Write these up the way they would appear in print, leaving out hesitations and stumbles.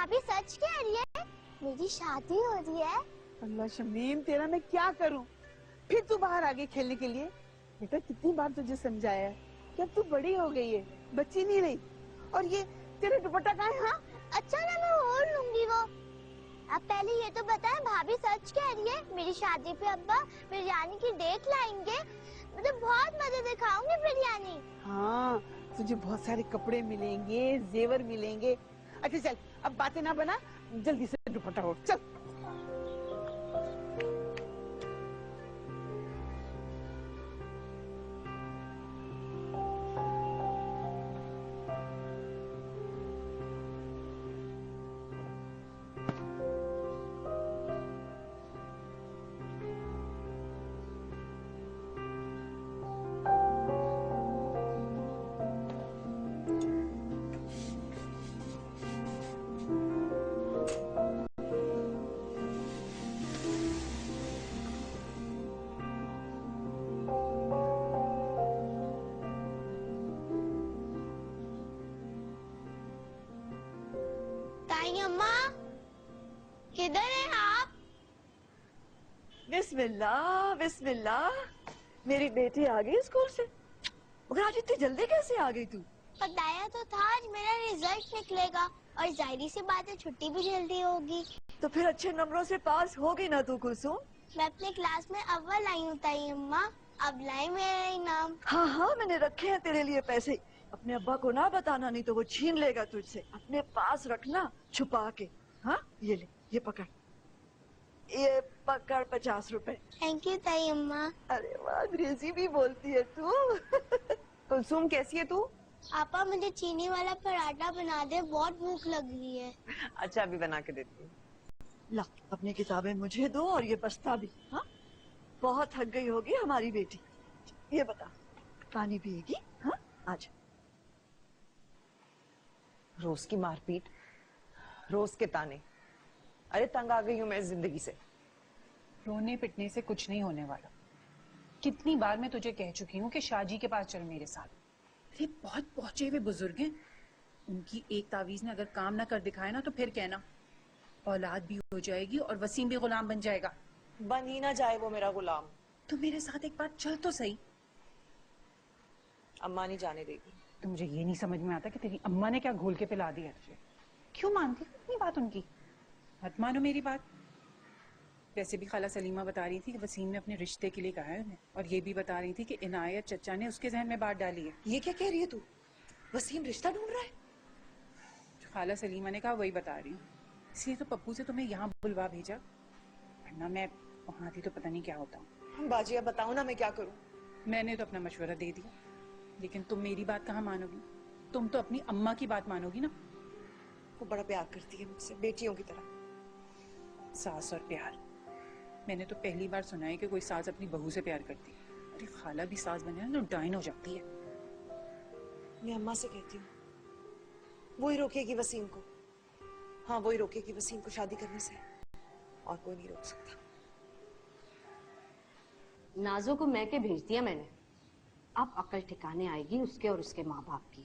भाभी सच कह रही है, मेरी शादी हो रही है। अल्लाह शमीम, तेरा मैं क्या करूं? फिर तू बाहर आ गई खेलने के लिए। बेटा कितनी बार तुझे समझाया है कि अब तू बड़ी हो गई है, बच्ची नहीं रही। और ये तेरा दुपट्टा कहाँ है? हाँ? अच्छा ना, मैं ओढ़ लूंगी वो। अब पहले ये तो बताएं, भाभी सच कह रही है मेरी शादी पे अब्बा बिरयानी की डेट लाएंगे? मतलब बहुत मजे दिखाऊंगी बिरयानी। हाँ, तुझे बहुत सारे कपड़े मिलेंगे, जेवर मिलेंगे। अच्छा चल, अब बातें ना बना, जल्दी से दुपट्टा ओढ़ चल। ताई अम्मा, किधर है आप? बिस्मिल्लाह बिस्मिल्लाह, मेरी बेटी आ गई स्कूल से। मगर आज इतनी जल्दी कैसे आ गई तू? बताया तो था आज मेरा रिजल्ट निकलेगा और जाहिर सी बात है छुट्टी भी जल्दी होगी। तो फिर अच्छे नंबरों से पास होगी ना तू कुलसुम? मैं अपने क्लास में अव्वल आई हूँ ताई अम्मा, अब लाई मेरा इनाम। हाँ हाँ, मैंने रखे हैं तेरे लिए पैसे। अपने अब्बा को ना बताना, नहीं तो वो छीन लेगा तुझसे। अपने पास रखना छुपा के। हाँ, ये ले, ये पकड़, ये पकड़ 50 रुपए। थैंक यू ताई अम्मा। अरे वाह, अंग्रेजी भी बोलती है तू। कुलसुम कैसी है तू? पापा मुझे चीनी वाला पराठा बना दे, बहुत भूख लग रही है। अच्छा अभी बना के देती हूँ। ला, अपनी किताबें मुझे दो और ये बस्ता भी। हाँ, बहुत थक गई होगी हमारी बेटी। ये बता, पानी पिएगी? हाँ, आज रोज की मारपीट, रोज के ताने। अरे तंग आ गई हूँ मैं इस जिंदगी से। रोने पिटने से कुछ नहीं होने वाला। कितनी बार मैं तुझे कह चुकी हूँ कि शाहजी के पास चल मेरे साथ। ये बहुत पहुंचे हुए बुजुर्ग हैं, उनकी एक तावीज ने अगर काम ना कर दिखाया ना तो फिर कहना औलाद भी हो जाएगी और वसीम भी गुलाम बन जाएगा। बन ही ना जाए वो मेरा गुलाम। तो मेरे साथ एक बार चल तो सही। अम्मा नहीं जाने देगी। तो मुझे ये नहीं समझ में आता कि तेरी अम्मा ने क्या घोल के पिला दिया तुझे। क्यों मानती इतनी बात उनकी? मत मानो मेरी बात। वैसे भी खाला सलीमा बता रही थी कि वसीम ने अपने रिश्ते के लिए कहा है उन्हें, और ये भी बता रही थी कि इनायत चचा ने उसके जहन में बात डाली है। ये क्या कह रही है तू? वसीम रिश्ता ढूंढ रहा है? जो खाला सलीमा ने कहा वही बता रही हूँ। इसलिए तो पप्पू से तुम्हें यहाँ बुलवा भेजा, वरना मैं वहां थी तो पता नहीं क्या होता। बाजी अब बताओ ना मैं क्या करूँ। मैंने तो अपना मशवरा दे दिया, लेकिन तुम मेरी बात कहाँ मानोगी? तुम तो अपनी अम्मा की बात मानोगी ना। वो बड़ा प्यार करती है मुझसे, बेटियों की तरह। सास और प्यार, मैंने तो पहली बार सुना है कि कोई सास अपनी बहू से प्यार करती है। अरे खाला भी सास बने ना तो डाइन हो जाती है। मैं अम्मा से कहती हूँ, वो ही रोकेगी वसीम को। हाँ, वो ही रोकेगी वसीम को शादी करने से, और कोई नहीं रोक सकता। नाजो को मैं के भेज दिया मैंने। अब अकल ठिकाने आएगी उसके और उसके माँ बाप की।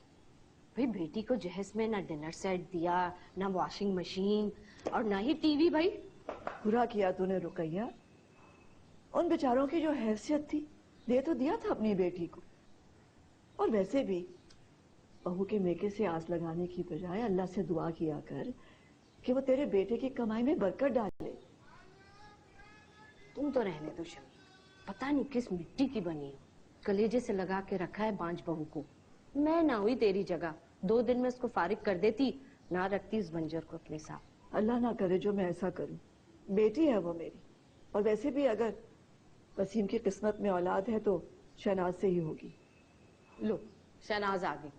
भाई बेटी को जहेज में ना डिनर सेट दिया, ना वॉशिंग मशीन और ना ही टीवी। भाई बुरा किया तूने रुकैया। उन बेचारों की जो हैसियत थी, दे तो दिया था अपनी बेटी को। और वैसे भी बहू के मेके से आस लगाने की बजाय अल्लाह से दुआ किया कर कि वो तेरे बेटे की कमाई में बरकत डाले। तुम तो रहने दो शमी, पता नहीं किस मिट्टी की बनी हो, कलेजे से लगा के रखा है बांझ बहू को। मैं ना हुई तेरी जगह, 2 दिन में उसको फारिग कर देती, ना रखती इस बंजर को अपने साथ। अल्लाह ना करे जो मैं ऐसा करूं। बेटी है वो मेरी, और वैसे भी अगर वसीम की किस्मत में औलाद है तो शहनाज से ही होगी। लो शहनाज आ गई।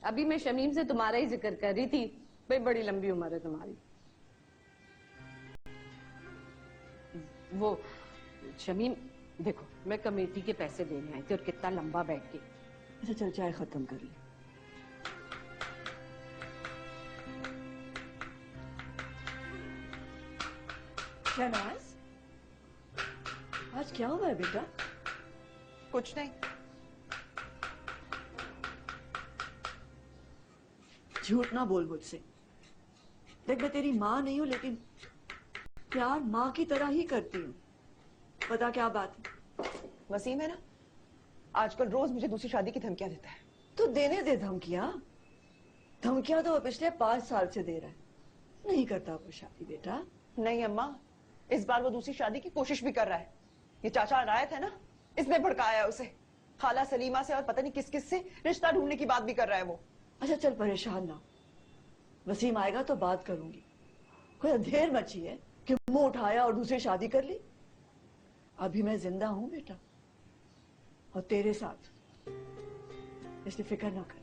अभी मैं शमीम से तुम्हारा ही जिक्र कर रही थी। भाई बड़ी लंबी उम्र है तुम्हारी। वो शमीम देखो, मैं कमेटी के पैसे देने आई थी और कितना लंबा बैठ के। अच्छा चल, चाय खत्म कर ले। शहनाज, आज क्या हुआ है बेटा? कुछ नहीं। झूठ ना बोल मुझसे। देख मैं तेरी माँ नहीं हूँ, लेकिन प्यार माँ की तरह ही करती हूँ। पता क्या बात है? वसीम है ना, आजकल रोज मुझे दूसरी शादी की धमकियां देता है। तो देने दे धमकियां। धमकियां तो वो पिछले 5 साल से दे रहा है। नहीं करता वो शादी बेटा। नहीं अम्मा, इस बार वो दूसरी शादी की कोशिश भी कर रहा है। ये चाचा रायत है ना, इसने भड़काया उसे। खाला सलीमा से और पता नहीं किस किस से रिश्ता ढूंढने की बात भी कर रहा है वो। अच्छा चल परेशान ना, वसीम आएगा तो बात करूंगी। कोई अंधेर मची है कि मुंह उठाया और दूसरी शादी कर ली? अभी मैं जिंदा हूं बेटा, और तेरे साथ, इसलिए फिक्र ना कर।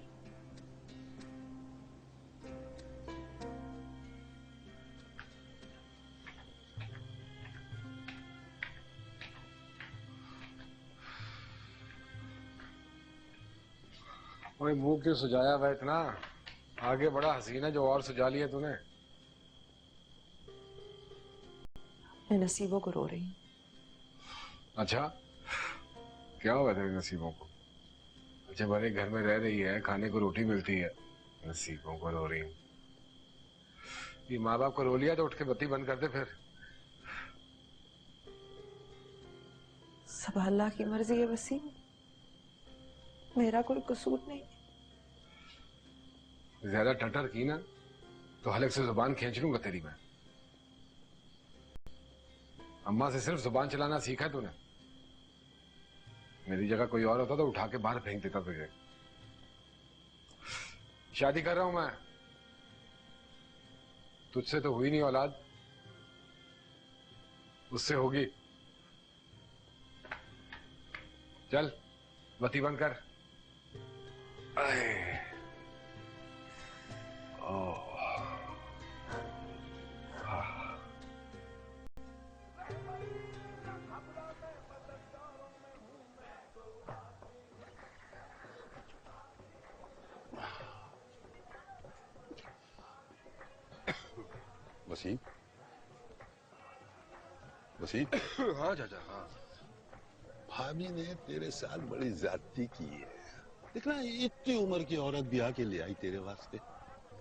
ओए मुंह क्यों सुझाया हुआ इतना? आगे बड़ा हसीन है जो और सुझा लिया तूने। मैं नसीबों को रो रही हूँ। अच्छा क्या हुआ तेरे नसीबों को? अच्छा भले घर में रह रही है, खाने को रोटी मिलती है, नसीबों को रो रही हूँ। ये माँ बाप को रो लिया तो उठ के बत्ती बंद कर दे फिर। सब अल्लाह की मर्जी है वसीम, मेरा कोई कसूर नहीं। ज्यादा टटर की ना तो हलक से जुबान खींच लूंगा तेरी मैं। अम्मा से सिर्फ जुबान चलाना सीखा है तूने। मेरी जगह कोई और होता तो उठा के बाहर फेंक देता तुझे। शादी कर रहा हूं मैं, तुझसे तो हुई नहीं औलाद, उससे होगी। चल बत्ती बंद कर। वसीम, वसीम। हाँ चाचा हाँ। भाभी ने तेरे साथ बड़ी ज्यादती की है। देखना इतनी उम्र की औरत ब्याह के ले आई तेरे वास्ते।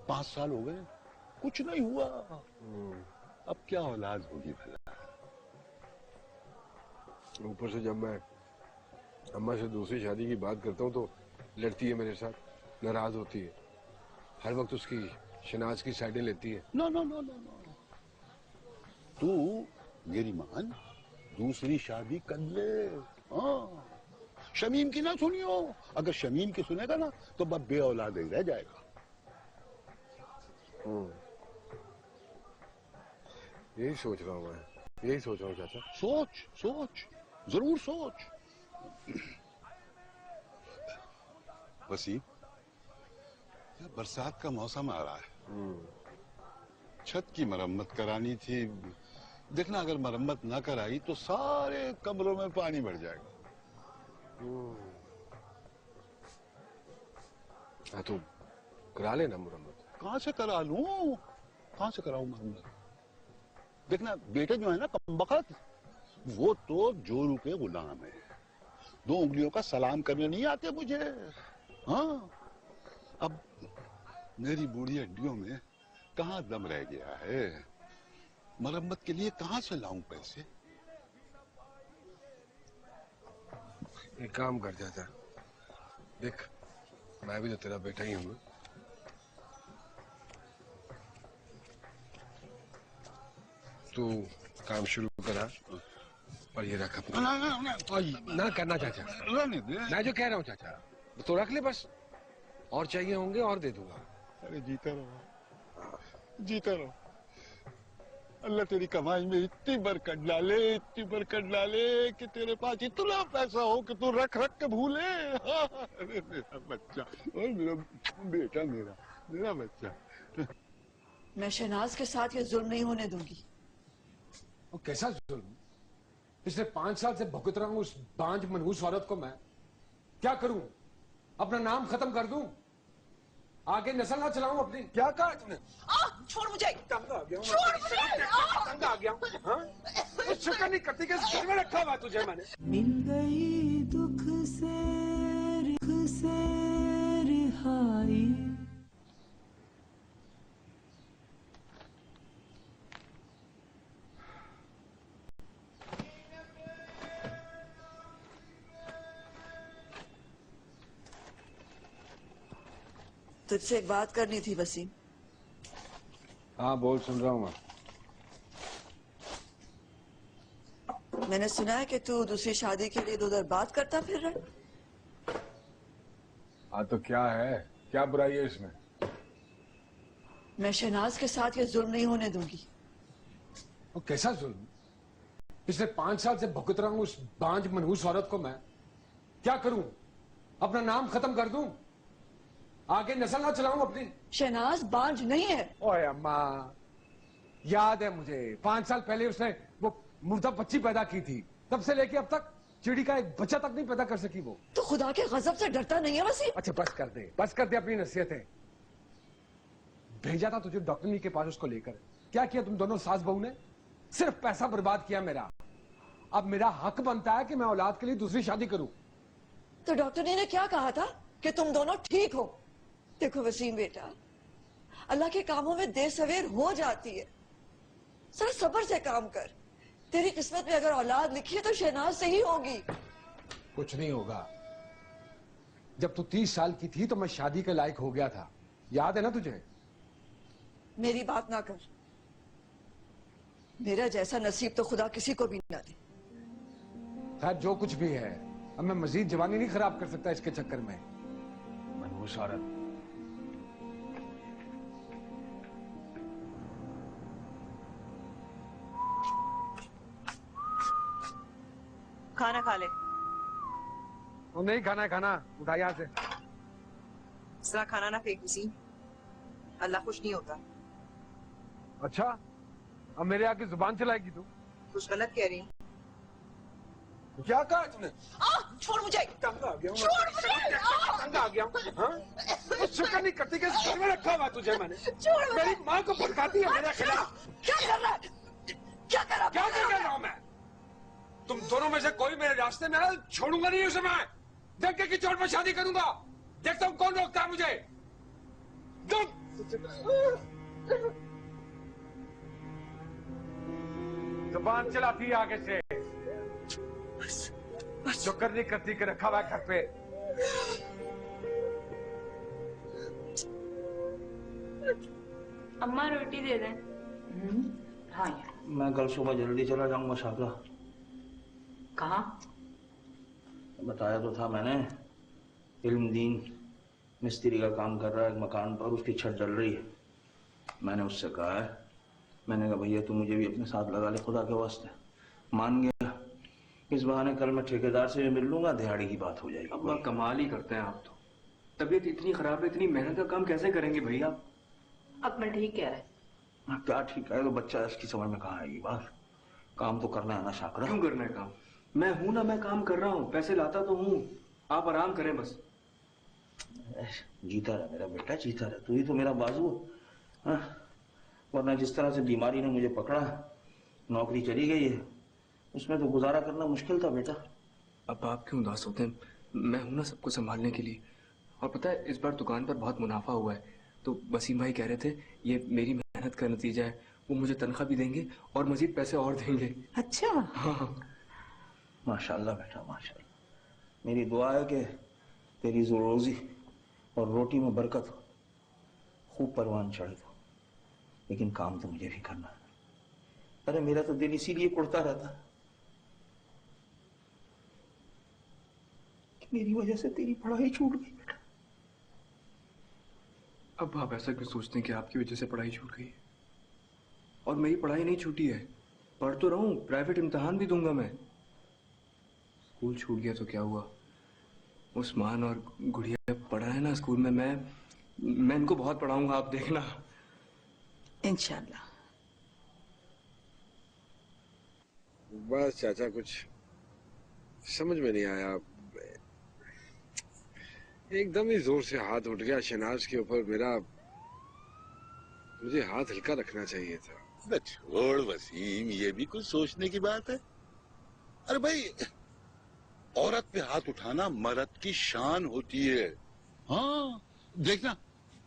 5 साल हो गए, कुछ नहीं हुआ। अब क्या औलाद होगी भला? ऊपर से जब मैं अम्मा से दूसरी शादी की बात करता हूँ तो लड़ती है मेरे साथ, नाराज होती है, हर वक्त उसकी शनाज की साइडें लेती है। No no no no no, तू मेरी मान दूसरी शादी कर ले। हाँ, शमीम की ना सुनियो। अगर शमीम की सुनेगा ना तो बस बे औलाद ही रह जाएगा। यही सोच रहा हूँ मैं, यही सोच रहा हूँ चाचा। सोच सोच, जरूर सोच। वसीम, बरसात का मौसम आ रहा है, छत की मरम्मत करानी थी। देखना अगर मरम्मत ना कराई तो सारे कमरों में पानी भर जाएगा। हाँ तो करा लेना मरम्मत। कहाँ से करा लूं, कहाँ से कराऊं मरम्मत? देखना बेटे जो है ना कमबख्त, वो तो जोरू के गुलाम है। 2 उंगलियों का सलाम करने नहीं आते मुझे। हाँ, अब मेरी बूढ़ी हड्डियों में कहाँ दम रह गया है? मरम्मत के लिए कहाँ से लाऊं पैसे? एक काम कर चाचा, देख मैं भी तो तेरा बेटा ही हूँ। तू काम शुरू करा और ये रख अपना। ना करना चाचा, मैं जो कह रहा हूँ चाचा तो रख ले बस, और चाहिए होंगे और दे दूंगा। अरे जीता रहो, जीता रहो। अल्लाह तेरी कमाई में इतनी बरकत डाले, इतनी बरकत डाले कि तेरे पास इतना पैसा हो कि तू रख रख के भूले। अरे मेरा बच्चा, और मेरा बेटा, मेरा बच्चा। मैं शहनाज के साथ ये जुल्म नहीं होने दूंगी। और कैसा जुल्म? पिछले 5 साल से भुगत रहा हूँ उस बांझ मनहूस औरत को। मैं क्या करूं? अपना नाम खत्म कर दूं? आगे नस्ल ना चलाऊं अपनी? क्या कहा तूने? छोड़ मुझे, तंग आ गया हूं, छोड़ मुझे। तंग आ गया हूं। हाँ? तो शुक्र नहीं करती कि घर में रखा हुआ तुझे मैंने। मिल गई दुख से रिहाई। तुझसे एक बात करनी थी वसीम। हाँ बोल, सुन रहा हूँ मैं। मैंने सुना है कि तू दूसरी शादी के लिए इधर बात करता फिर रहा है। हाँ तो क्या है, क्या बुराई है इसमें? मैं शहनाज के साथ ये जुल्म नहीं होने दूंगी। वो कैसा जुल्म? पिछले 5 साल से भुगत रहा हूँ उस बांझ मनहूस औरत को। मैं क्या करूं? अपना नाम खत्म कर दूं? आगे नस्ल ना चलाऊं अपनी? शहनाज बांझ नहीं है। ओए अम्मा, याद है मुझे 5 साल पहले उसने वो मुर्दा बच्ची पैदा की थी। तब से लेके अब तक चिड़ी का एक बच्चा तक नहीं पैदा कर सकी वो। तो खुदा के गजब से डरता नहीं है वसीम? अच्छा बस कर दे, बस कर दे अपनी नसीहतें। भेजा था तुझे डॉक्टरनी के पास उसको लेकर। क्या किया तुम दोनों सास बहू ने? सिर्फ पैसा बर्बाद किया मेरा। अब मेरा हक बनता है कि मैं औलाद के लिए दूसरी शादी करूं। तो डॉक्टर ने क्या कहा था कि तुम दोनों ठीक हो? देखो वसीम बेटा, अल्लाह के कामों में देर सवेर हो जाती है। जरा सब्र से काम कर। तेरी किस्मत में अगर औलाद लिखी है तो शहनाज से ही होगी। कुछ नहीं होगा। जब तू 30 साल की थी तो मैं शादी के लायक हो गया था, याद है ना तुझे? मेरी बात ना कर। मेरा जैसा नसीब तो खुदा किसी को भी ना दे। खैर जो कुछ भी है, अब मैं मजीद जवानी नहीं खराब कर सकता इसके चक्कर में। मनहूस औरत। खाना खा ले। वो नहीं खाना है, खाना उठा यहाँ से। इस तरह खाना ना फेंक वसीम, अल्लाह खुश नहीं होता। अच्छा, अब मेरे आके जुबान चलाएगी तू? कुछ गलत कह रही हूँ। क्या कहा तूने? छोड़ मुझे। तंग आ गया हूँ, तंग आ गया हूँ। हाँ? कुछ शुक्र नहीं करती कि घर में रखा हुआ तुझे मैंने। मेरी माँ को भड़काती है मेरे खिलाफ। क्या कर रहा है? क्या कर रहा हूँ मैं? तुम दोनों में से कोई मेरे रास्ते में आए, छोड़ूंगा नहीं उसे मैं। देख के कि चोट में शादी करूंगा। देखता हूँ कौन रोकता है मुझे। जुबान चलाती है आगे से। जो करनी करती के रखा हुआ है घर पे। अम्मा रोटी दे दें। हाँ मैं कल सुबह जल्दी चला जाऊंगा शाकरा। कहाँ? बताया तो था मैंने, इल्म दीन मिस्त्री का काम कर रहा है एक मकान पर, उसकी छत जल रही है। मैंने उससे कहा है, मैंने कहा भैया तू मुझे भी अपने साथ लगा ले खुदा के वास्ते। मान गया। इस बहाने कल मैं ठेकेदार से मिल लूंगा, दिहाड़ी की बात हो जाएगी। अब्बा कमाल ही करते हैं आप तो। तबीयत इतनी खराब है, इतनी मेहनत का काम कैसे करेंगे भैया? अब मैं ठीक कह रहा है। क्या ठीक है? तो बच्चा इसकी समझ में कहाँ आएगी बात। काम तो करना है ना शाकरा। क्यों करना है काम? मैं हूं ना, मैं काम कर रहा हूँ, पैसे लाता तो हूँ। आप आराम करें बस। जीता रहे मेरा बेटा, जीता रहे। तू ही तो मेरा बाजू। वरना जिस तरह से बीमारी ने मुझे पकड़ा, नौकरी चली गई है, उसमें तो गुजारा करना मुश्किल था बेटा। अब आप क्यों उदास होते हैं? मैं हूं ना सबको संभालने के लिए। और पता है इस बार दुकान पर बहुत मुनाफा हुआ है, तो वसीम भाई कह रहे थे ये मेरी मेहनत का नतीजा है। वो मुझे तनख्वाह भी देंगे और मजीद पैसे और देंगे। अच्छा। हाँ माशाल्लाह बेटा माशाल्लाह। मेरी दुआ है कि तेरी रोजी और रोटी में बरकत हो, खूब परवान चढ़े तो। लेकिन काम तो मुझे भी करना है। अरे मेरा तो दिल इसीलिए कुड़ता रहता है कि मेरी वजह से तेरी पढ़ाई छूट गई बेटा। अब आप ऐसा क्यों सोचते हैं कि आपकी वजह से पढ़ाई छूट गई है? और मेरी पढ़ाई नहीं छूटी है, पढ़ तो रहा हूँ, प्राइवेट इम्तिहान भी दूंगा मैं। स्कूल छूट गया तो क्या हुआ? उस्मान और गुड़िया पढ़ा है ना स्कूल में, मैं इनको बहुत पढ़ाऊंगा, आप देखना। इंशाल्लाह। बस चाचा कुछ समझ में नहीं आया। एकदम ही जोर से हाथ उठ गया शहनाज के ऊपर मेरा। मुझे हाथ हल्का रखना चाहिए था। अरे छोड़ वसीम, ये भी कुछ सोचने की बात है। अरे भाई, औरत पे हाथ उठाना मर्द की शान होती है। हाँ देखना,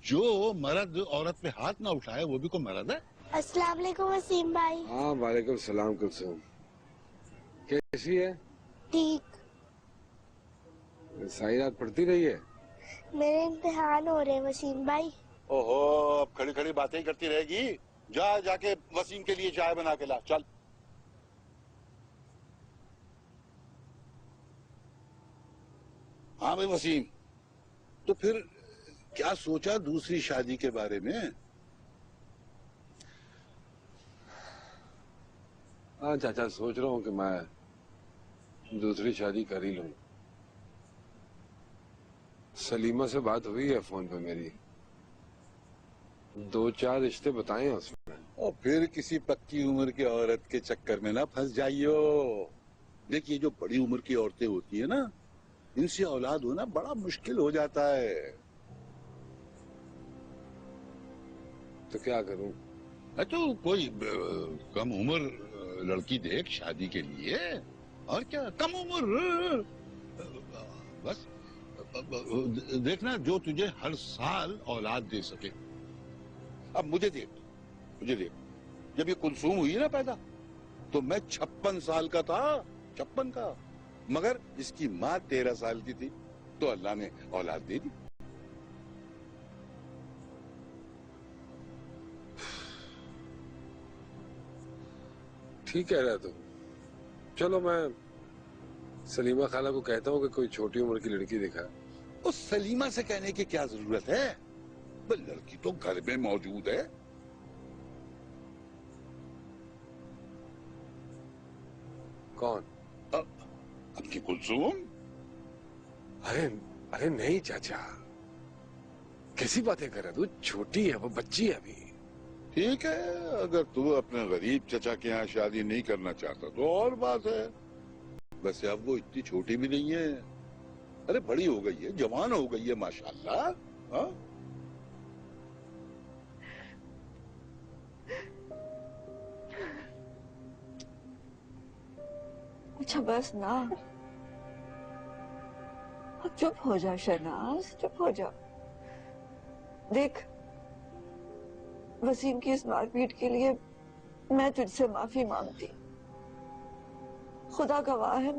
जो मर्द औरत पे हाथ ना उठाए वो भी कोई मर्द है। अस्सलाम वालेकुम वसीम भाई। हाँ वालेकुम सलाम कुलसुम। कैसी है? ठीक। सारी रात पढ़ती रही है? मेरे इम्तिहान हो रहे हैं वसीम भाई। ओहो, अब खड़ी खड़ी बातें ही करती रहेगी। जा जाके वसीम के लिए चाय बना के ला, चल। हाँ भाई वसीम, तो फिर क्या सोचा दूसरी शादी के बारे में? हाँ चाचा, सोच रहा हूँ कि मैं दूसरी शादी कर ही लूं। सलीमा से बात हुई है फोन पे मेरी, 2-4 रिश्ते बताए हैं उसने। और फिर किसी पक्की उम्र की औरत के चक्कर में ना फंस जाइयो। देखिए, जो बड़ी उम्र की औरतें होती है ना, इनसे औलाद होना बड़ा मुश्किल हो जाता है। तो क्या करूं? तो कोई कम उम्र लड़की देख शादी के लिए। और क्या, कम उम्र बस देखना जो तुझे हर साल औलाद दे सके। अब मुझे देख, जब ये कुलसूम हुई ना पैदा, तो मैं 56 साल का था, 56 का। मगर इसकी माँ 13 साल की थी, तो अल्लाह ने औलाद दे दी। ठीक कह रहा तुम। चलो, मैं सलीमा खाला को कहता हूँ कि कोई छोटी उम्र की लड़की दिखा। उस सलीमा से कहने की क्या जरूरत है? लड़की तो घर में मौजूद है। कौन? अपनी कुलसूम। अरे नहीं चाचा, कैसी बातें कर रहा तू? छोटी है वो, बच्ची है अभी। ठीक है, अगर तू अपने गरीब चचा के यहाँ शादी नहीं करना चाहता तो और बात है। वैसे अब वो इतनी छोटी भी नहीं है। अरे बड़ी हो गई है, जवान हो गई है माशाल्लाह। हाँ? अच्छा बस ना, चुप हो जा शहनाज, चुप हो जा। देख, वसीम की इस मारपीट के लिए मैं तुझसे माफी मांगती। खुदा गवाह है,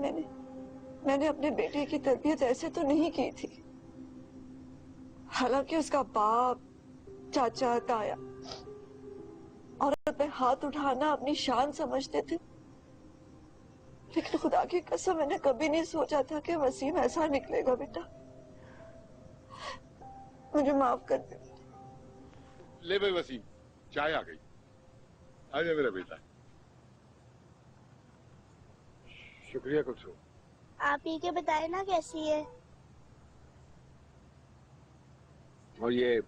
मैंने अपने बेटे की तरबियत ऐसे तो नहीं की थी। हालांकि उसका बाप, चाचा, ताया औरत पे हाथ उठाना अपनी शान समझते थे, लेकिन खुदा की कसम मैंने कभी नहीं सोचा था कि वसीम ऐसा निकलेगा। बेटा मुझे माफ कर दे। ले भाई वसीम, चाय आ गई। आजा मेरा बेटा। शुक्रिया कुलसूम। आप ही के बताए ना कैसी है। और ये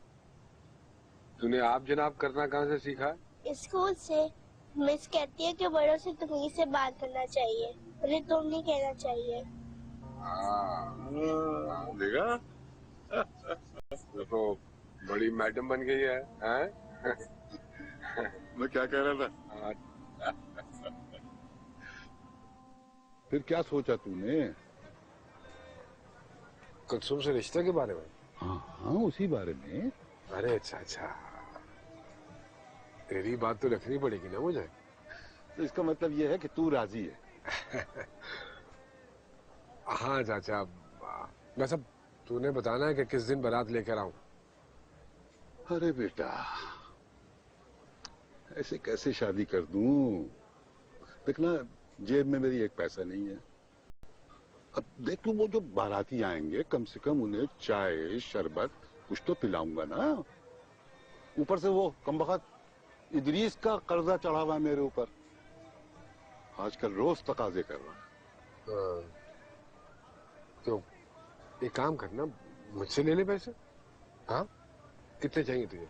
तूने आप जनाब करना कहाँ से सीखा? स्कूल से। मिस कहती है कि बड़ों से तुम्हीं से बात करना चाहिए, उन्हें तुम नहीं कहना चाहिए। देखा, तो बड़ी मैडम बन गई है, हैं? मैं क्या कह रहा था? फिर क्या सोचा तूने? कुलसूम से रिश्ते के बारे में? हाँ, उसी बारे में। अरे अच्छा, तेरी बात तो रखनी पड़ेगी ना मुझे। तो इसका मतलब ये है कि तू राजी है? हाँ चाचा, बस अब तूने बताना है कि किस दिन बारात लेकर आऊं। अरे बेटा, ऐसे कैसे शादी कर दूं? देखना, जेब में मेरी एक पैसा नहीं है। अब देख तू, वो जो बाराती आएंगे, कम से कम उन्हें चाय शरबत कुछ तो पिलाऊंगा ना। ऊपर से वो कमबख्त इदरीस का कर्जा चढ़ा हुआ है मेरे ऊपर, आजकल रोज तकाजे कर रहा है। तो एक काम करना, मुझसे ले ले पैसे। हाँ, कितने चाहिए तुझे?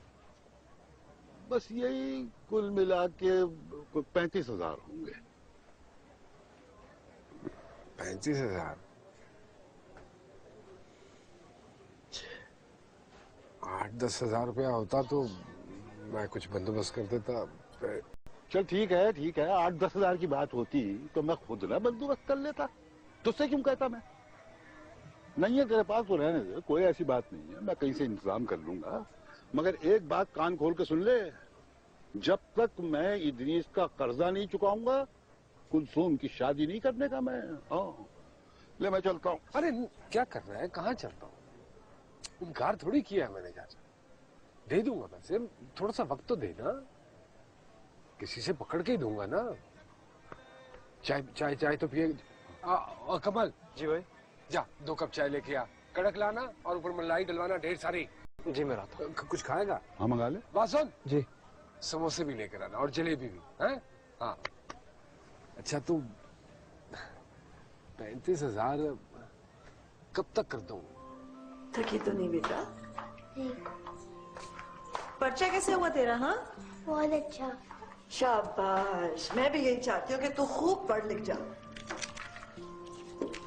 बस यही कुल मिला के 35,000 होंगे। 35,000? 8-10 हजार रुपया होता तो मैं कुछ बंदोबस्त कर देता। चल ठीक है, 8-10 हजार की बात होती तो मैं खुद ना बंदोबस्त कर लेता। तुझसे क्यों कहता मैं? नहीं है तेरे पास तो रहने दे, कोई ऐसी बात नहीं है, मैं कहीं से इंतजाम कर लूंगा। मगर एक बात कान खोल के सुन ले, जब तक मैं इदरीस का कर्जा नहीं चुकाऊंगा, कुलसूम की शादी नहीं करने का मैं। हाँ, ले मैं चलता हूँ। अरे क्या कर रहा है, कहाँ चलता हूँ? इनकार थोड़ी किया है मैंने चाचा, दे दूंगा पैसे, थोड़ा सा वक्त तो देना, किसी से पकड़ के ही दूंगा ना। चाय चाय चाय तो पिए। कमल जी भाई। जा 2 कप चाय लेके आ, कड़क लाना और ऊपर मलाई डलवाना ढेर सारी। जी मैं लाता हूँ। कुछ खाएगा? हाँ मंगा ले। वासन जी। समोसे भी लेकर आना और जलेबी भी है। हाँ अच्छा तू 35,000 कब तक कर दूं? थकी तो नहीं बेटा? ठीक, पर्चा कैसे हुआ तेरा? हाँ बहुत अच्छा। शाबाश, मैं भी यही चाहती हूँ कि तू खूब पढ़ लिख जा।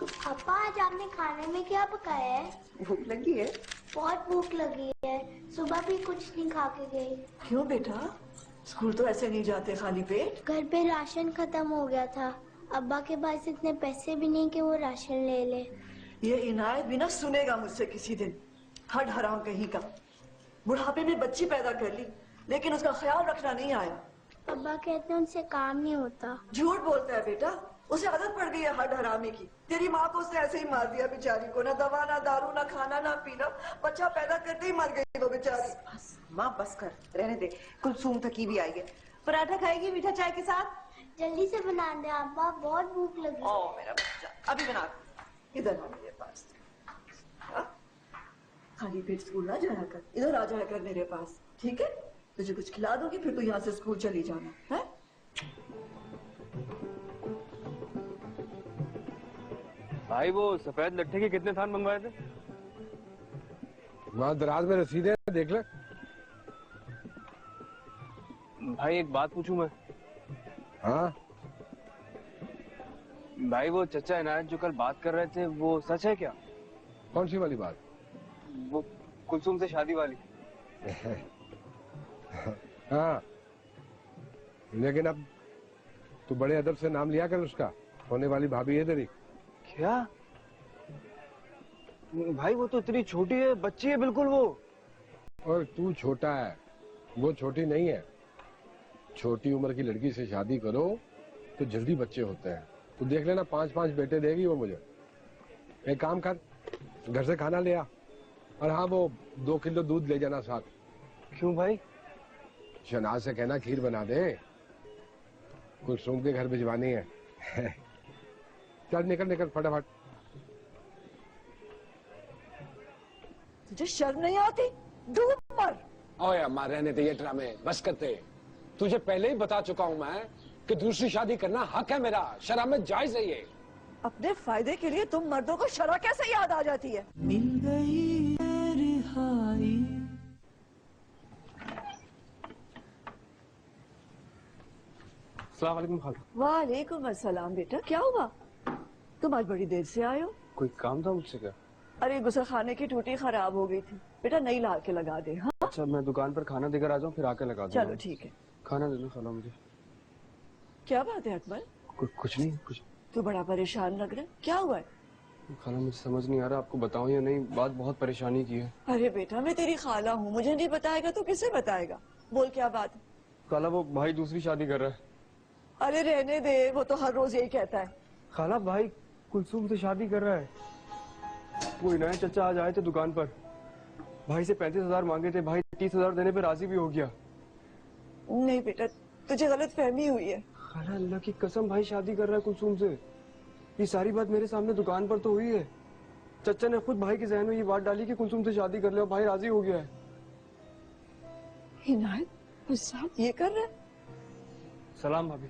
पापा आज आपने खाने में क्या पकाया है? भूख लगी है? बहुत भूख लगी है, सुबह भी कुछ नहीं खा के गई। क्यों बेटा, स्कूल तो ऐसे नहीं जाते खाली पेट? घर पे राशन खत्म हो गया था, अब्बा के पास इतने पैसे भी नहीं कि वो राशन ले ले। ये इनायत भी ना सुनेगा मुझसे किसी दिन, हड हराम कहीं का। बुढ़ापे में बच्ची पैदा कर ली लेकिन उसका ख्याल रखना नहीं आया। अब्बा कहते हैं उनसे काम नहीं होता। झूठ बोलता है बेटा, उसे आदत पड़ गई है हड हरामी की। तेरी माँ को उसने ऐसे ही मार दिया बेचारी को, ना दवा ना दारू ना खाना ना पीना, बच्चा पैदा करते ही मर गई वो बेचारी। बस माँ बस कर, रहने दे। कुलसूम थकी भी आई है। पराठा खाएगी मीठा चाय के साथ? जल्दी से बना दे अब्बा, बहुत भूख लगी। ओ मेरा बच्चा, अभी बना। इधर आ मेरे पास। खाली पेट स्कूल ना जाया कर, इधर आ जाया कर मेरे पास, ठीक है? तुझे कुछ खिला दूंगी फिर तू यहाँ से स्कूल चली जाना है। भाई वो सफेद लट्ठे के कितने थान मंगवाए थे? वहां दराज में रसीदें हैं, देख ले। भाई एक बात पूछूं मैं? हाँ भाई वो चचा इनायत जो कल बात कर रहे थे वो सच है क्या? कौन सी वाली बात? वो कुलसुम से शादी वाली। हाँ लेकिन अब तू बड़े अदब से नाम लिया कर उसका, होने वाली भाभी है तेरी। क्या भाई, वो तो इतनी छोटी है, बच्ची है बिल्कुल वो। और तू छोटा है, वो छोटी नहीं है। छोटी उम्र की लड़की से शादी करो तो जल्दी बच्चे होते हैं। तू देख लेना 5-5 बेटे देगी वो मुझे। एक काम कर, घर से खाना ले आ, और हाँ वो 2 किलो दूध ले जाना साथ। क्यों भाई? शनाज से कहना खीर बना दे, कुलसुम के घर भिजवानी है। चल निकल निकल फटाफट। तुझे शर्म नहीं आती? डूब मर। ओए अम्मा रहने दे ये ड्रामे, बस करते। तुझे पहले ही बता चुका हूँ मैं कि दूसरी शादी करना हक है मेरा, शरअ में जायज है ये। अपने फायदे के लिए तुम मर्दों को शरअ कैसे याद आ जाती है? मिल गई रिहाई। अस्सलाम वालेकुम खाला। वालेकुम अस्सलाम। बेटा क्या हुआ, तुम आज बड़ी देर से आए हो? कोई काम था मुझसे क्या? अरे गुसल खाने की टूटी खराब हो गई थी, बेटा नई ला के लगा दे। हाँ अच्छा मैं दुकान पर खाना देकर आ जाऊँ फिर आके लगा दूंगा। चलो ठीक है। खाना दे दो खाला मुझे। क्या बात है अकबर, कुछ नहीं कुछ। तू बड़ा परेशान लग रहा है, क्या हुआ है? खाला मुझे समझ नहीं आ रहा आपको बताऊं या नहीं, बात बहुत परेशानी की है। अरे बेटा मैं तेरी खाला हूँ, मुझे नहीं बताएगा तो किसे बताएगा? बोल क्या बात है? खाला वो भाई दूसरी शादी कर रहा है। अरे रहने दे, वो तो हर रोज यही कहता है। खाला भाई कुलसुम से शादी कर रहा है। वो इनायत चचा आज आए थे दुकान पर, भाई से 35,000 मांगे थे, भाई 30,000 देने पे राजी भी हो गया। नहीं बेटा तुझे गलत फहमी हुई है। खाला अल्लाह की कसम भाई शादी कर रहा है कुलसुम से। ये सारी बात मेरे सामने दुकान पर तो हुई है। चचा ने खुद भाई के जहन में ये बात डाली कि कुलसुम से शादी कर ले और भाई राजी हो गया है। इनायत उस साथ ये कर रहा है? सलाम भाभी।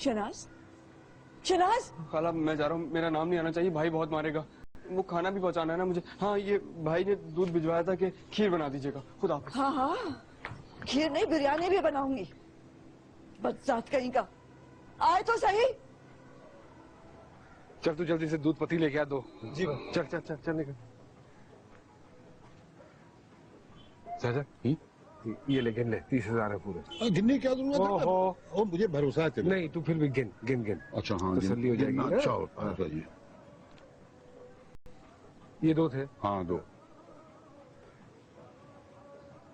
शनाज, शनाज। खाला मैं जा रहा हूँ, मेरा नाम नहीं आना चाहिए, भाई बहुत मारेगा। वो खाना भी पहुंचाना है ना मुझे। हाँ ये भाई ने दूध भिजवाया था कि खीर बना दीजिएगा। खुदा हाफिज़। हाँ हाँ खीर नहीं बिरयानी भी बनाऊंगी। बदजात कहीं का, आए तो सही। चल तू जल्दी से दूध पत्ती लेके आ दो। जी भाई। चल चल चल चल निकल। चाचा ये ले गिन ले, 30,000 है पूरे। गिनने क्या जरूरत है? ओहो। मुझे भरोसा है तेरे। नहीं तू फिर भी गिन गिन गिन। अच्छा हाँ तसल्ली हो जाएगी ना? अच्छा होता जी। ये 2 थे। हाँ 2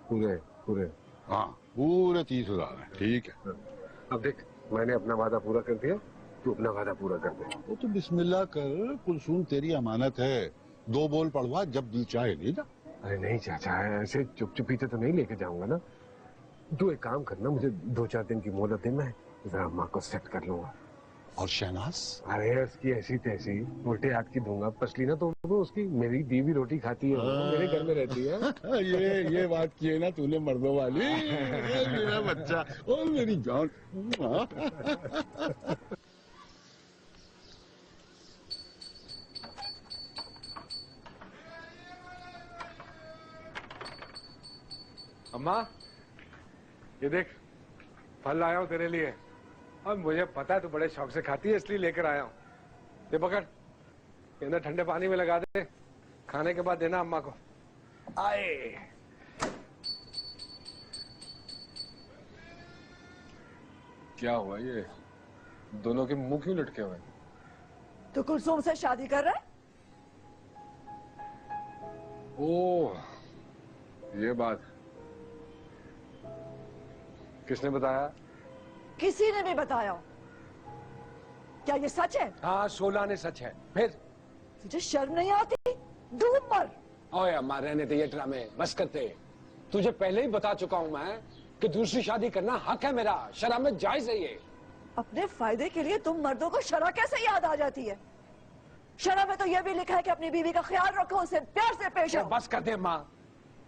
पूरे पूरे। हाँ पूरे 30,000 है। ठीक है। अब देख मैंने अपना वादा पूरा कर दिया, तू अपना वादा पूरा कर दे। वो तो बिस्मिल्लाह कर, कुलसूम तेरी अमानत है, 2 बोल पढ़वा, जब दिल चाहे ले जा। अरे नहीं चाचा, ऐसे चुप चुपीते तो नहीं लेके जाऊंगा ना। तू एक काम करना, मुझे 2-4 दिन की मोहलत दे, मैं जरा अम्मा को सेट कर लूंगा। और शहनाज? अरे उसकी ऐसी तैसी उल्टे हाथ की दूंगा, पसली ना तो उसकी, मेरी बीवी रोटी खाती है, वो मेरे घर में रहती है। ये बात की है ना तूने मर्दों वाली। मेरा बच्चा और मेरी जान। अम्मा ये देख, फल लाया हूँ तेरे लिए, और मुझे पता है तू बड़े शौक से खाती है, इसलिए लेकर आया हूँ। ये पकड़, इन्हें ठंडे पानी में लगा दे, खाने के बाद देना अम्मा को। आए क्या हुआ, ये दोनों के मुंह क्यों लटके हुए? तो कुलसुम से शादी कर रहा है? ओह ये बात, किसने बताया? किसी ने भी बताया हो? क्या ये सच है? हाँ, 16 ने सच है। फिर तुझे शर्म नहीं आती? डूब मर। ओए अम्मा, रहने दे ये ड्रामे, बस करते। तुझे पहले ही बता चुका हूँ मैं कि दूसरी शादी करना हक है मेरा, शरअ में जायज है ये। अपने फायदे के लिए तुम मर्दों को शरअ कैसे याद आ जाती है? शरअ में तो यह भी लिखा है कि अपनी बीवी का ख्याल रखो, उसे प्यार से पेश आओ। बस कर दे अम्मा,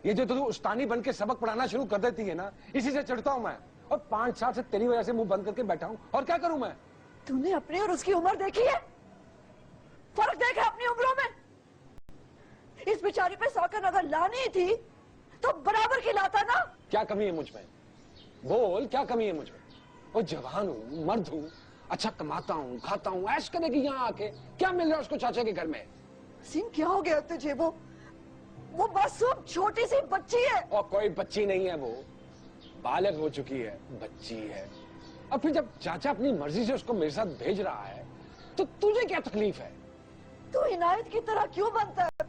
ये जो तू उस्तानी बन के सबक पढ़ाना शुरू कर देती है ना, इसी से चिढ़ता हूँ मैं। और 5 साल से तेरी वजह से मुंह बंद करके बैठा हूँ, और क्या करूँ मैं? तूने अपनी और उसकी उम्र देखी है? फर्क देखा अपनी उम्रों में? इस बेचारी पे सौकन अगर लानी थी तो बराबर की लाता ना। क्या कमी है मुझ में? बोल, क्या कमी है मुझ में? वो जवान हूँ, मर्द हूँ, अच्छा कमाता हूँ, खाता हूँ, ऐश करेगी यहाँ आके। क्या मिल रहा है उसको चाचा के घर में? सिंह क्या हो गया तुझे? वो मासूम छोटी सी बच्ची है। और कोई बच्ची नहीं है, वो बालग हो चुकी है, बच्ची है। और फिर जब चाचा अपनी मर्जी से उसको मेरे साथ भेज रहा है तो तुझे क्या तकलीफ है? तू इनायत की तरह क्यों बनता है?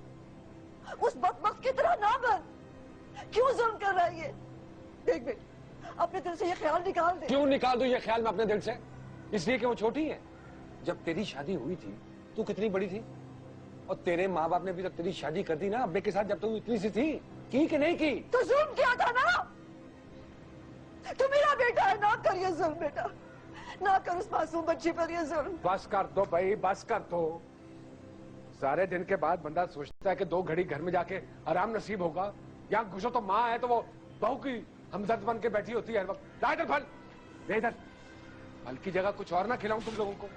उस बदबख्त की तरह ना बन। क्यों जुल्म कर रहा है ये? देख बेट, अपने दिल से ये ख्याल निकाल दे। क्यों निकाल दूं ये ख्याल मैं अपने दिल से? इसलिए कि वो छोटी है। जब तेरी शादी हुई थी तू कितनी बड़ी थी? और तेरे माँ बाप ने भी जब तेरी शादी कर दी ना अब्बे के साथ, जब तू इतनी सी थी, की कि नहीं की? तो जुल्म किया था ना? तू मेरा बेटा है, ना कर ये जुल्म बेटा, ना कर उस मासूम बच्ची पर ये जुल्म। बस कर दो भाई, बस कर दो। सारे दिन के बाद बंदा सोचता है कि 2 घड़ी घर में जाके आराम नसीब होगा। यहाँ घुसो तो माँ है तो वो बहू की हमदर्द बन के बैठी होती है हर वक्त। ला इधर फल, ले इधर। फल की जगह कुछ और ना खिलाऊं तुम लोगों को?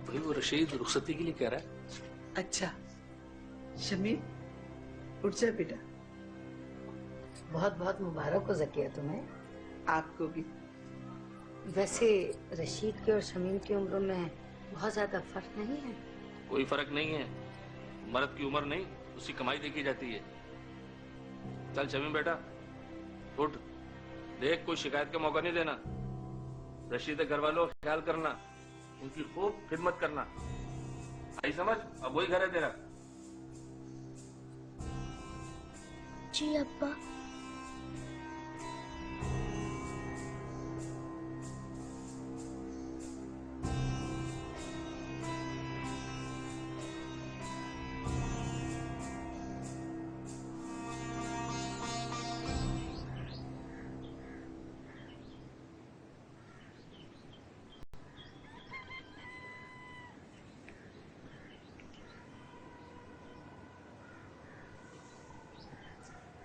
भाई वो रशीद रुखसती के लिए कह रहा है। अच्छा शमीर उठ जा बेटा। बहुत बहुत मुबारक हो जकिया तुम्हें। आपको भी। वैसे रशीद की और शमीम की उम्रों में बहुत ज्यादा फर्क नहीं है? कोई फर्क नहीं है, मर्द की उम्र नहीं उसकी कमाई देखी जाती है। चल शमीम बेटा उठ, देख कोई शिकायत का मौका नहीं देना। रशीद के घर वालों का ख्याल करना, उनकी खूब खिदमत करना, आई समझ? अब वही घर है तेरा। जी अब्बा।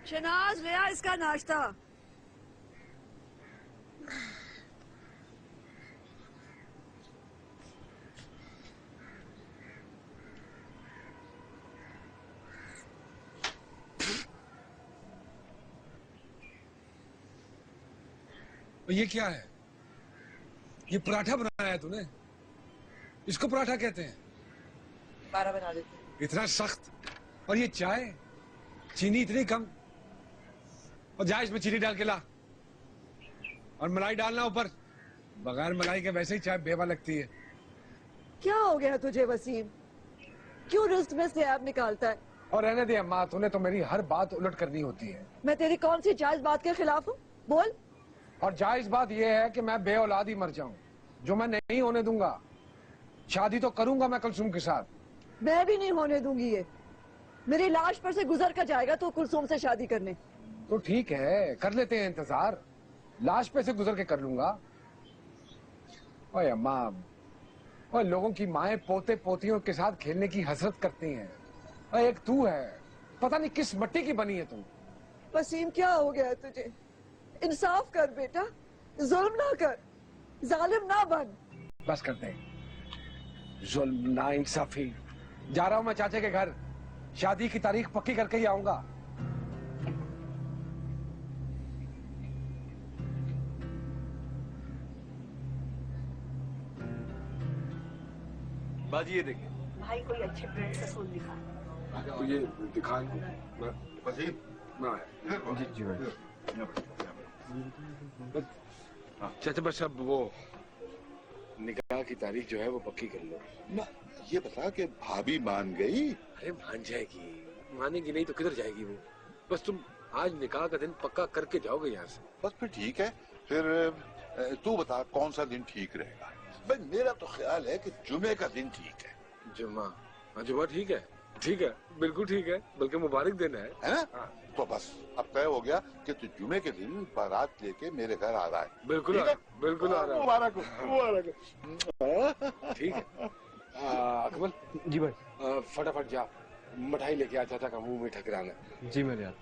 शनाज ले आ इसका नाश्ता। ये क्या है? ये पराठा बनाया है तूने? इसको पराठा कहते हैं? 12 बना देते। इतना सख्त, और ये चाय, चीनी इतनी कम। और जा इसमें चीनी डाल के ला और मलाई डालना ऊपर। बगैर मलाई के वैसे ही चाय बेवा लगती है। क्या हो गया तुझे वसीम? क्यों रिश्त में से ऐब निकालता है? और रहने दे अम्मा, तूने तो मेरी हर बात उलट करनी होती है। मैं तेरी कौन सी जायज बात के खिलाफ हूँ? बोल। और जायज बात यह है कि मैं बेऔलाद ही मर जाऊं, जो मैं नहीं होने दूंगा। शादी तो करूंगा मैं कुलसुम के साथ। मैं भी नहीं होने दूंगी ये। मेरी लाश पर से गुजर कर जाएगा तो कुलसुम से शादी करने। तो ठीक है, कर लेते हैं इंतजार। लाश पे से गुजर के कर लूंगा। ओए अम्मा, ओए लोगों की माएं पोते पोतियों के साथ खेलने की हसरत करती हैं। ओए एक तू है, पता नहीं किस मिट्टी की बनी है तू। वसीम क्या हो गया है तुझे? इंसाफ कर बेटा, जुल्म ना कर, जालिम ना बन। बस करते हैं, जुल्म ना इंसाफी। जा रहा हूं मैं चाचे के घर, शादी की तारीख पक्की करके ही आऊंगा। बाजी ये देखिए। भाई कोई अच्छे ब्रांड का सूट दिखा। तो ये दिखा जी जी भाई। चाचा बस अब वो निकाह की तारीख जो है वो पक्की कर लो ना। ये बता कि भाभी मान गई? अरे मान जाएगी, मानेगी नहीं तो किधर जाएगी वो। बस तुम आज निकाह का दिन पक्का करके जाओगे यहाँ से। बस फिर ठीक है। फिर तू बता कौन सा दिन ठीक रहेगा? भाई मेरा तो ख्याल है कि जुमे का दिन ठीक है। जुम्मा? हाँ जुम्मा ठीक है, ठीक है, बिल्कुल ठीक है, बल्कि मुबारक दिन है ना? तो बस अब तय हो गया कि तू जुमे के दिन बारात लेके मेरे घर आ रहा है। बिल्कुल बिल्कुल आ रहा है। मुबारक हो, मुबारक हो। ठीक है। अकमल जी भाई। फटाफट जा मिठाई लेके आ, चाचा का मुंह मीठा कराना। जी मेरे यार।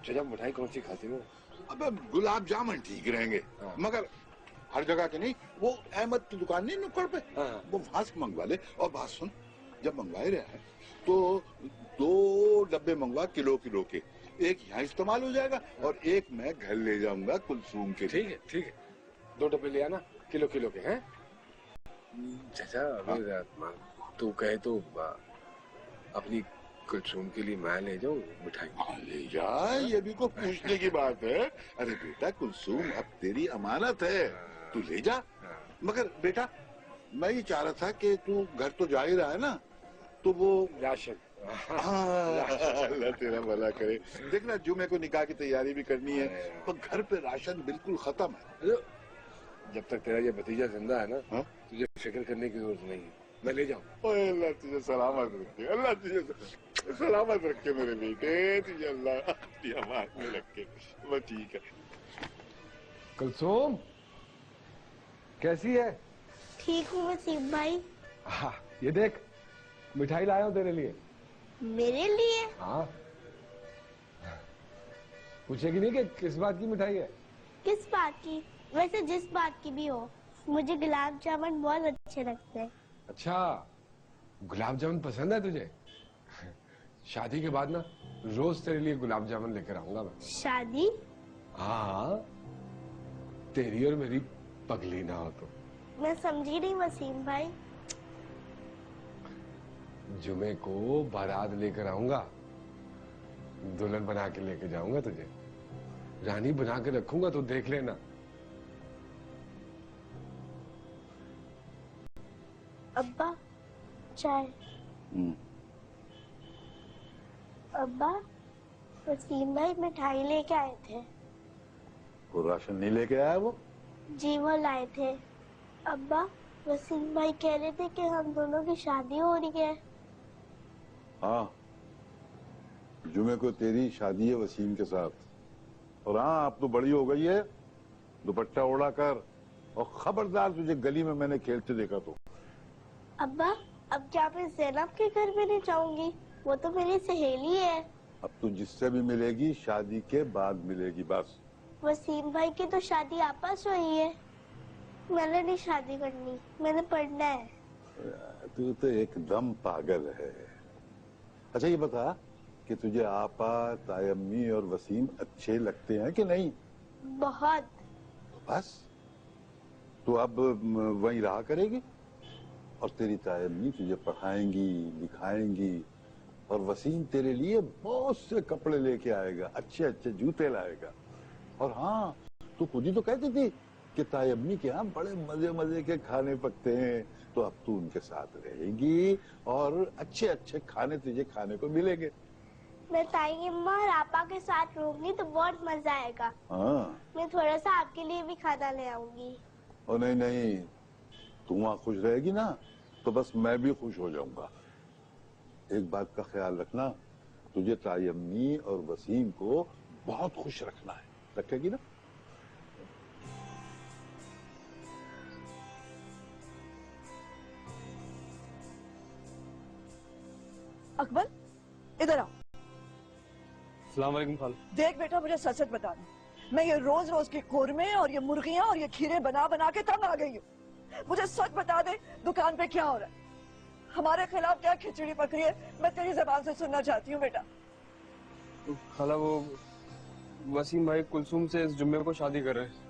चाचा मिठाई कौन सी खाती हो? अबे गुलाब जामुन ठीक रहेंगे, मगर हर जगह के नहीं। वो अहमद की दुकान नहीं नुक्कड़ पे, वो वहां से मंगवा ले। और बात सुन, जब मंगवा रहा है तो 2 डब्बे मंगवा किलो किलो के। एक यहाँ इस्तेमाल हो जाएगा और एक मैं घर ले जाऊंगा कुलसूम के। ठीक है ठीक है, 2 डब्बे ले आना किलो किलो के। हैं चाचा अभी तू कहे तो अपनी कुलसूम के लिए मैं ले जाऊं मिठाई? ले जा, ये भी को पूछने की बात है। अरे बेटा कुलसूम अब तेरी अमानत है, तू ले जा। मगर बेटा मैं ये चाह रहा था कि तू घर तो जा ही रहा है ना, तो वो राशन। अल्लाह तेरा भला करे। देखना जुमे को निकाह की तैयारी भी करनी है, तो घर पे राशन बिल्कुल खत्म है। जब तक तेरा ये भतीजा जिंदा है ना, तुझे फिक्र करने की जरूरत नहीं है, मैं ले जाऊं। अल्लाह तुझे सलामत रखे, अल्लाह तुझे सलामत रखे मेरे बेटे, तुझे अल्लाह अपनी अमान में रखे। वो ठीक है। कुलसूम कैसी है? ठीक हूँ वसीम भाई। हाँ ये देख मिठाई लाया हूँ तेरे लिए। मेरे लिए? हाँ। पूछेगी नहीं कि किस बात की मिठाई है? किस बात की? वैसे जिस बात की भी हो, मुझे गुलाब जामुन बहुत अच्छे लगते हैं। अच्छा, गुलाब जामुन पसंद है तुझे? शादी के बाद ना रोज तेरे लिए गुलाब जामुन लेकर आऊंगा मैं। शादी? हाँ, तेरी और मेरी पगली ना हो तो। मैं समझी नहीं वसीम भाई। जुमे को बारात लेकर आऊंगा, दुल्हन बना के लेके जाऊंगा तुझे, रानी बना के रखूंगा, तो देख लेना। अब्बा चाय। अब्बा वसीम भाई मिठाई लेके आए थे। वो राशन नहीं लेके आया वो? जी वो लाए थे। अब्बा वसीम भाई कह रहे थे कि हम दोनों की शादी हो रही है। हाँ, जुमे को तेरी शादी है वसीम के साथ। और हाँ, अब तो बड़ी हो गई है, दुपट्टा ओढ़ा कर, और खबरदार तुझे गली में मैंने खेलते देखा तो। अब्बा अब क्या मैं ज़ैनब के घर में नहीं जाऊंगी? वो तो मेरी सहेली है। अब तू जिससे भी मिलेगी शादी के बाद मिलेगी बस। वसीम भाई की तो शादी आपस हुई है। मैंने नहीं शादी करनी, मैंने पढ़ना है। तू तो एकदम पागल है। अच्छा ये बता कि तुझे आपा, ताई अम्मी और वसीम अच्छे लगते हैं कि नहीं? बहुत। तो बस तू अब वहीं रहा करेगी और तेरी ताई अम्मी तुझे पढ़ाएंगी, लिखाएंगी और वसीम तेरे लिए बहुत से कपड़े लेके आएगा, अच्छे अच्छे जूते लाएगा। और हाँ, तू खुद ही तो कहती थी कि ताई अम्मी के यहाँ बड़े मजे मजे के खाने पकते हैं, तो अब तू उनके साथ रहेगी और अच्छे अच्छे खाने तुझे खाने को मिलेंगे। मैं ताई अम्मा और आपा के साथ रहूंगी तो बहुत मजा आएगा। हाँ, मैं थोड़ा सा आपके लिए भी खाना ले आऊंगी। और नहीं नहीं, तू वहाँ खुश रहेगी ना तो बस मैं भी खुश हो जाऊंगा। एक बात का ख्याल रखना, तुझे ताई अम्मी और वसीम को बहुत खुश रखना है, रखेगी ना? अकबर, इधर आओ। अस्सलाम वालेकुम खाला। देख बेटा, मुझे सच सच बता दे, मैं ये रोज रोज के कोरमे और ये मुर्गियां और ये खीरे बना बना के तंग आ गई हूँ। मुझे सच बता दे, दुकान पे क्या हो रहा है? हमारे खिलाफ क्या खिचड़ी पक रही है? मैं तेरी जबान से सुनना चाहती हूँ बेटा। खाला वो वसीम भाई कुलसुम से इस जुम्मे को शादी कर रहे हैं।